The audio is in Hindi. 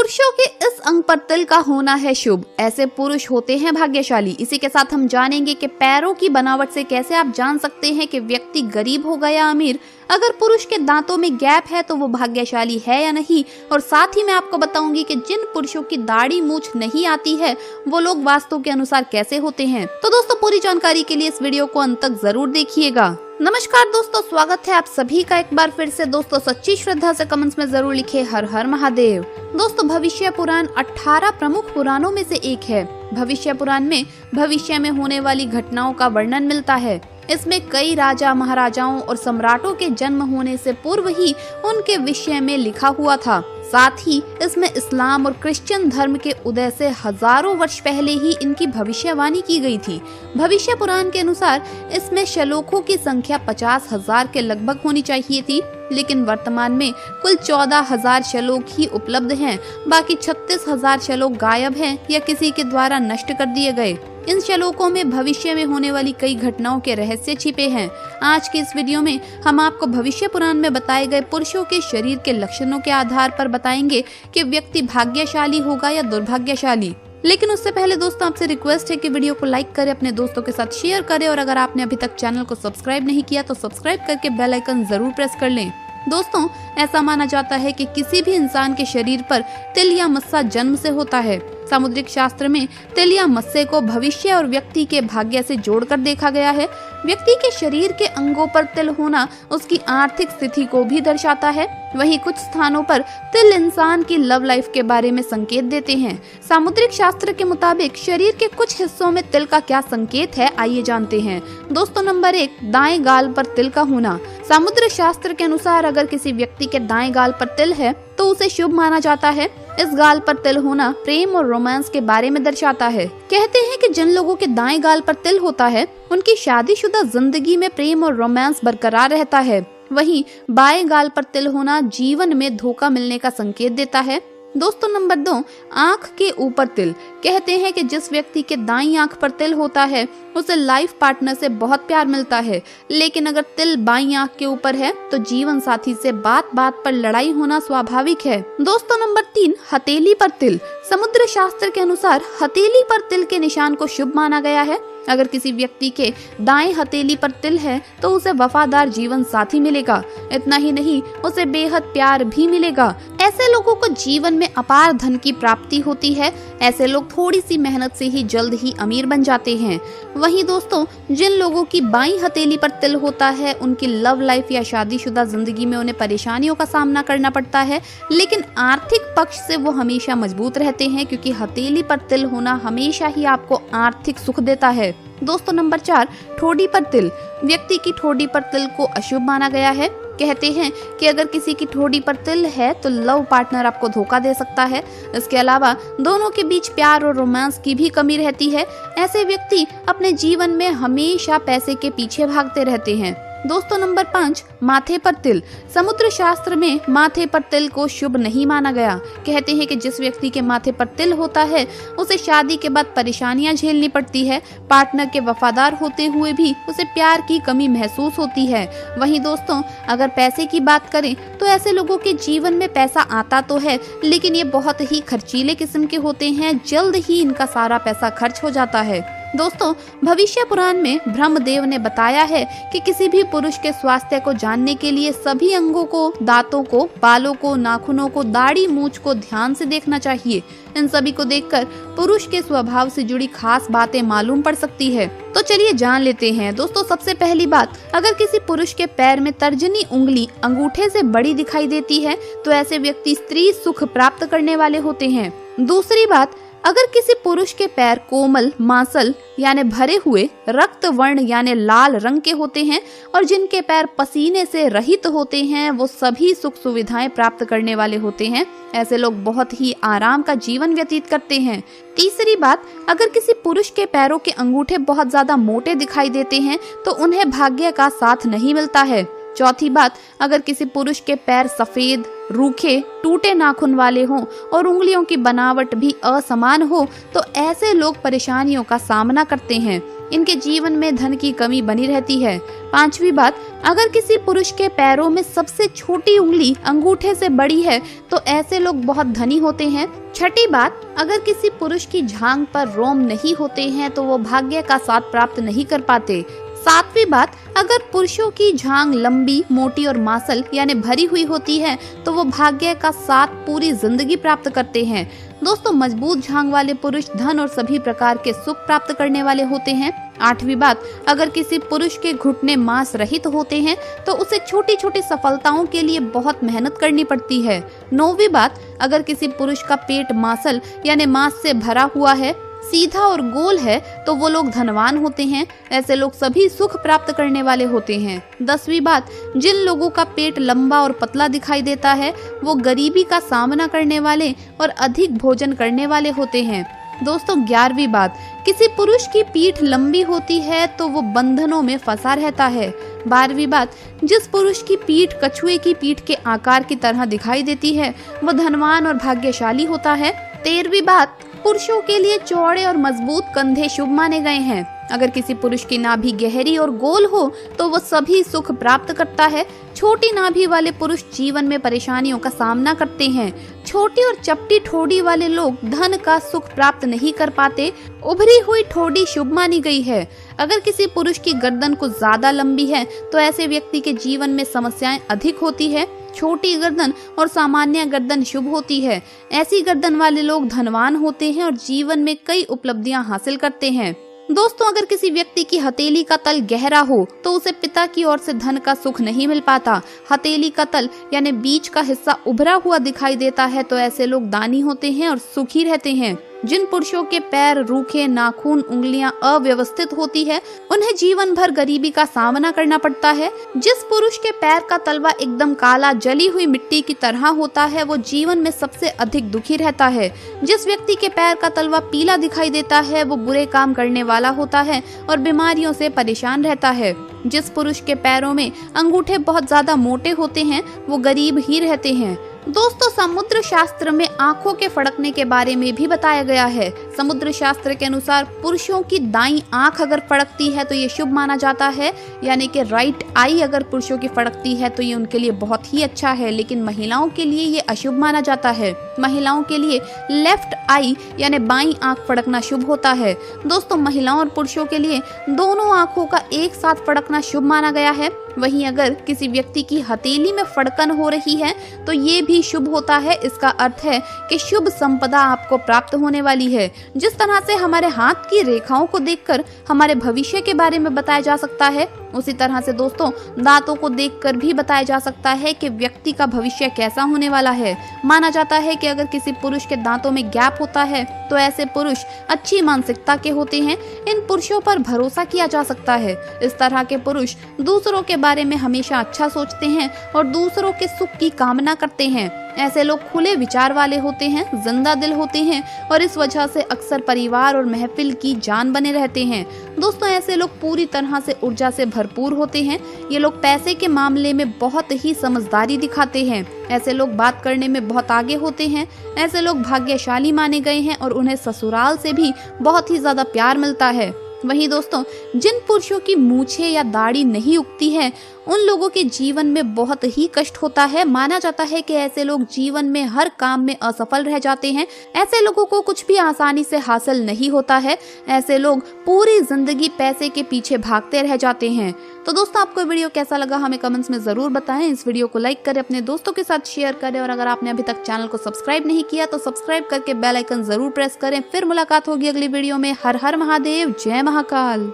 पुरुषों के इस अंग पर तिल का होना है शुभ, ऐसे पुरुष होते हैं भाग्यशाली। इसी के साथ हम जानेंगे कि पैरों की बनावट से कैसे आप जान सकते हैं कि व्यक्ति गरीब होगा या अमीर। अगर पुरुष के दांतों में गैप है तो वो भाग्यशाली है या नहीं, और साथ ही मैं आपको बताऊंगी कि जिन पुरुषों की दाढ़ी मूछ नहीं आती है वो लोग वास्तु के अनुसार कैसे होते हैं। तो दोस्तों, पूरी जानकारी के लिए इस वीडियो को अंत तक जरूर देखिएगा। नमस्कार दोस्तों, स्वागत है आप सभी का एक बार फिर से। दोस्तों, सच्ची श्रद्धा से कमेंट्स में जरूर लिखे हर हर महादेव। दोस्तों, भविष्य पुराण 18 प्रमुख पुराणों में से एक है। भविष्य पुराण में भविष्य में होने वाली घटनाओं का वर्णन मिलता है। इसमें कई राजा महाराजाओं और सम्राटों के जन्म होने से पूर्व ही उनके विषय में लिखा हुआ था। साथ ही इसमें इस्लाम और क्रिश्चियन धर्म के उदय से हजारों वर्ष पहले ही इनकी भविष्यवाणी की गई थी। भविष्य पुराण के अनुसार इसमें श्लोकों की संख्या 50,000 के लगभग होनी चाहिए थी, लेकिन वर्तमान में कुल 14,000 श्लोक ही उपलब्ध हैं। बाकी 36,000 श्लोक गायब हैं या किसी के द्वारा नष्ट कर दिए गए। इन श्लोकों में भविष्य में होने वाली कई घटनाओं के रहस्य छिपे हैं। आज के इस वीडियो में हम आपको भविष्य पुराण में बताए गए पुरुषों के शरीर के लक्षणों के आधार पर बताएंगे कि व्यक्ति भाग्यशाली होगा या दुर्भाग्यशाली। लेकिन उससे पहले दोस्तों, आपसे रिक्वेस्ट है कि वीडियो को लाइक करें, अपने दोस्तों के साथ शेयर करें, और अगर आपने अभी तक चैनल को सब्सक्राइब नहीं किया तो सब्सक्राइब करके बेल आइकन जरूर प्रेस कर लें। दोस्तों, ऐसा माना जाता है कि किसी भी इंसान के शरीर पर तिल या मस्सा जन्म से होता है। सामुद्रिक शास्त्र में तिल या मस्से को भविष्य और व्यक्ति के भाग्य से जोड़कर देखा गया है। व्यक्ति के शरीर के अंगों पर तिल होना उसकी आर्थिक स्थिति को भी दर्शाता है। वहीं कुछ स्थानों पर तिल इंसान की लव लाइफ के बारे में संकेत देते हैं। सामुद्रिक शास्त्र के मुताबिक शरीर के कुछ हिस्सों में तिल का क्या संकेत है, आइए जानते हैं। दोस्तों, नंबर 1, दाएं गाल पर तिल का होना। समुद्र शास्त्र के अनुसार अगर किसी व्यक्ति के दाएं गाल पर तिल है तो उसे शुभ माना जाता है। इस गाल पर तिल होना प्रेम और रोमांस के बारे में दर्शाता है। कहते हैं कि जिन लोगों के दाएं गाल पर तिल होता है उनकी शादीशुदा जिंदगी में प्रेम और रोमांस बरकरार रहता है। वहीं बाएं गाल पर तिल होना जीवन में धोखा मिलने का संकेत देता है। दोस्तों, नंबर 2, आंख के ऊपर तिल। कहते हैं कि जिस व्यक्ति के दाईं आंख पर तिल होता है उसे लाइफ पार्टनर से बहुत प्यार मिलता है, लेकिन अगर तिल बाईं आंख के ऊपर है तो जीवन साथी से बात बात पर लड़ाई होना स्वाभाविक है। दोस्तों, नंबर 3, हथेली पर तिल। समुद्र शास्त्र के अनुसार हथेली पर तिल के निशान को शुभ माना गया है। अगर किसी व्यक्ति के दाएं हथेली पर तिल है तो उसे वफादार जीवन साथी मिलेगा। इतना ही नहीं, उसे बेहद प्यार भी मिलेगा। ऐसे लोगों को जीवन में अपार धन की प्राप्ति होती है। ऐसे लोग थोड़ी सी मेहनत से ही जल्द ही अमीर बन जाते हैं। वहीं दोस्तों, जिन लोगों की बाईं हथेली पर तिल होता है उनकी लव लाइफ या शादीशुदा जिंदगी में उन्हें परेशानियों का सामना करना पड़ता है, लेकिन आर्थिक पक्ष से वो हमेशा मजबूत रहते हैं, क्योंकि हथेली पर तिल होना हमेशा ही आपको आर्थिक सुख देता है। दोस्तों, नंबर 4, ठोड़ी पर तिल। व्यक्ति की ठोड़ी पर तिल को अशुभ माना गया है। कहते हैं कि अगर किसी की ठोड़ी पर तिल है तो लव पार्टनर आपको धोखा दे सकता है। इसके अलावा दोनों के बीच प्यार और रोमांस की भी कमी रहती है। ऐसे व्यक्ति अपने जीवन में हमेशा पैसे के पीछे भागते रहते हैं। दोस्तों, नंबर 5, माथे पर तिल। समुद्र शास्त्र में माथे पर तिल को शुभ नहीं माना गया। कहते हैं कि जिस व्यक्ति के माथे पर तिल होता है उसे शादी के बाद परेशानियां झेलनी पड़ती है। पार्टनर के वफादार होते हुए भी उसे प्यार की कमी महसूस होती है। वहीं दोस्तों, अगर पैसे की बात करें तो ऐसे लोगों के जीवन में पैसा आता तो है, लेकिन ये बहुत ही खर्चीले किस्म के होते हैं। जल्द ही इनका सारा पैसा खर्च हो जाता है। दोस्तों, भविष्य पुराण में ब्रह्मदेव ने बताया है कि किसी भी पुरुष के स्वास्थ्य को जानने के लिए सभी अंगों को, दांतों को, बालों को, नाखूनों को, दाढ़ी मूंछ को ध्यान से देखना चाहिए। इन सभी को देखकर पुरुष के स्वभाव से जुड़ी खास बातें मालूम पड़ सकती है। तो चलिए जान लेते हैं। दोस्तों, सबसे पहली बात, अगर किसी पुरुष के पैर में तर्जनी उंगली अंगूठे से बड़ी दिखाई देती है तो ऐसे व्यक्ति स्त्री सुख प्राप्त करने वाले होते हैं। दूसरी बात, अगर किसी पुरुष के पैर कोमल, मांसल यानी भरे हुए, रक्त वर्ण यानी लाल रंग के होते हैं और जिनके पैर पसीने से रहित होते हैं वो सभी सुख सुविधाएं प्राप्त करने वाले होते हैं। ऐसे लोग बहुत ही आराम का जीवन व्यतीत करते हैं। तीसरी बात, अगर किसी पुरुष के पैरों के अंगूठे बहुत ज्यादा मोटे दिखाई देते हैं तो उन्हें भाग्य का साथ नहीं मिलता है। चौथी बात, अगर किसी पुरुष के पैर सफेद, रूखे टूटे नाखून वाले हों और उंगलियों की बनावट भी असमान हो तो ऐसे लोग परेशानियों का सामना करते हैं। इनके जीवन में धन की कमी बनी रहती है। 5वीं बात, अगर किसी पुरुष के पैरों में सबसे छोटी उंगली अंगूठे से बड़ी है तो ऐसे लोग बहुत धनी होते हैं। 6ठी बात, अगर किसी पुरुष की जांघ पर रोम नहीं होते हैं तो वो भाग्य का साथ प्राप्त नहीं कर पाते। 7वीं बात, अगर पुरुषों की जांघ लंबी, मोटी और मांसल यानी भरी हुई होती है तो वो भाग्य का साथ पूरी जिंदगी प्राप्त करते हैं। दोस्तों, मजबूत जांघ वाले पुरुष धन और सभी प्रकार के सुख प्राप्त करने वाले होते हैं। 8वीं बात, अगर किसी पुरुष के घुटने मांस रहित होते हैं तो उसे छोटी छोटी सफलताओं के लिए बहुत मेहनत करनी पड़ती है। 9वीं बात, अगर किसी पुरुष का पेट मांसल यानी मांस से भरा हुआ है, सीधा और गोल है तो वो लोग धनवान होते हैं। ऐसे लोग सभी सुख प्राप्त करने वाले होते हैं। 10वीं बात, जिन लोगों का पेट लंबा और पतला दिखाई देता है वो गरीबी का सामना करने वाले और अधिक भोजन करने वाले होते हैं। दोस्तों, 11वीं बात, किसी पुरुष की पीठ लंबी होती है तो वो बंधनों में फंसा रहता है। 12वीं बात, जिस पुरुष की पीठ कछुए की पीठ के आकार की तरह दिखाई देती है वो धनवान और भाग्यशाली होता है। 13वीं बात, पुरुषों के लिए चौड़े और मजबूत कंधे शुभ माने गए हैं। अगर किसी पुरुष की नाभि गहरी और गोल हो तो वो सभी सुख प्राप्त करता है। छोटी नाभि वाले पुरुष जीवन में परेशानियों का सामना करते हैं। छोटी और चपटी ठोड़ी वाले लोग धन का सुख प्राप्त नहीं कर पाते। उभरी हुई ठोड़ी शुभ मानी गई है। अगर किसी पुरुष की गर्दन कुछ ज्यादा लंबी है तो ऐसे व्यक्ति के जीवन में समस्याएं अधिक होती है। छोटी गर्दन और सामान्य गर्दन शुभ होती है। ऐसी गर्दन वाले लोग धनवान होते हैं और जीवन में कई उपलब्धियां हासिल करते हैं। दोस्तों, अगर किसी व्यक्ति की हथेली का तल गहरा हो तो उसे पिता की ओर से धन का सुख नहीं मिल पाता। हथेली का तल यानी बीच का हिस्सा उभरा हुआ दिखाई देता है तो ऐसे लोग दानी होते हैं और सुखी रहते हैं। जिन पुरुषों के पैर रूखे, नाखून, उंगलियां अव्यवस्थित होती है उन्हें जीवन भर गरीबी का सामना करना पड़ता है। जिस पुरुष के पैर का तलवा एकदम काला, जली हुई मिट्टी की तरह होता है वो जीवन में सबसे अधिक दुखी रहता है। जिस व्यक्ति के पैर का तलवा पीला दिखाई देता है वो बुरे काम करने वाला होता है और बीमारियों से परेशान रहता है। जिस पुरुष के पैरों में अंगूठे बहुत ज्यादा मोटे होते हैं वो गरीब ही रहते हैं। दोस्तों, समुद्र शास्त्र में आंखों के फड़कने के बारे में भी बताया गया है। समुद्र शास्त्र के अनुसार पुरुषों की दाईं आंख अगर फड़कती है तो ये शुभ माना जाता है, यानी कि राइट आई अगर पुरुषों की फड़कती है तो ये उनके लिए बहुत ही अच्छा है, लेकिन महिलाओं के लिए ये अशुभ माना जाता है। महिलाओं के लिए लेफ्ट आई यानी बाईं आंख फड़कना शुभ होता है। दोस्तों, महिलाओं और पुरुषों के लिए दोनों आंखों का एक साथ फड़कना शुभ माना गया है। वहीं अगर किसी व्यक्ति की हथेली में फड़कन हो रही है तो ये भी शुभ होता है। इसका अर्थ है कि शुभ संपदा आपको प्राप्त होने वाली है। जिस तरह से हमारे हाथ की रेखाओं को देखकर हमारे भविष्य के बारे में बताया जा सकता है, उसी तरह से दोस्तों दांतों को देखकर भी बताया जा सकता है कि व्यक्ति का भविष्य कैसा होने वाला है। माना जाता है कि अगर किसी पुरुष के दांतों में गैप होता है तो ऐसे पुरुष अच्छी मानसिकता के होते हैं। इन पुरुषों पर भरोसा किया जा सकता है। इस तरह के पुरुष दूसरों के बारे में हमेशा अच्छा सोचते हैं और दूसरों के सुख की कामना करते हैं। ऐसे लोग खुले विचार वाले होते हैं, जिंदा दिल होते हैं और इस वजह से अक्सर परिवार और महफिल की जान बने रहते हैं। दोस्तों, ऐसे लोग पूरी तरह से ऊर्जा से भरपूर होते हैं। ये लोग पैसे के मामले में बहुत ही समझदारी दिखाते हैं। ऐसे लोग बात करने में बहुत आगे होते हैं। ऐसे लोग भाग्यशाली माने गए हैं और उन्हें ससुराल से भी बहुत ही ज्यादा प्यार मिलता है। वहीं दोस्तों, जिन पुरुषों की मूछें या दाढ़ी नहीं उगती है उन लोगों के जीवन में बहुत ही कष्ट होता है। माना जाता है कि ऐसे लोग जीवन में हर काम में असफल रह जाते हैं। ऐसे लोगों को कुछ भी आसानी से हासिल नहीं होता है। ऐसे लोग पूरी जिंदगी पैसे के पीछे भागते रह जाते हैं। तो दोस्तों, आपको वीडियो कैसा लगा हमें कमेंट्स में जरूर बताएं। इस वीडियो को लाइक करें, अपने दोस्तों के साथ शेयर करें और अगर आपने अभी तक चैनल को सब्सक्राइब नहीं किया तो सब्सक्राइब करके बेल आइकन जरूर प्रेस करें। फिर मुलाकात होगी अगली वीडियो में। हर हर महादेव, जय महाकाल।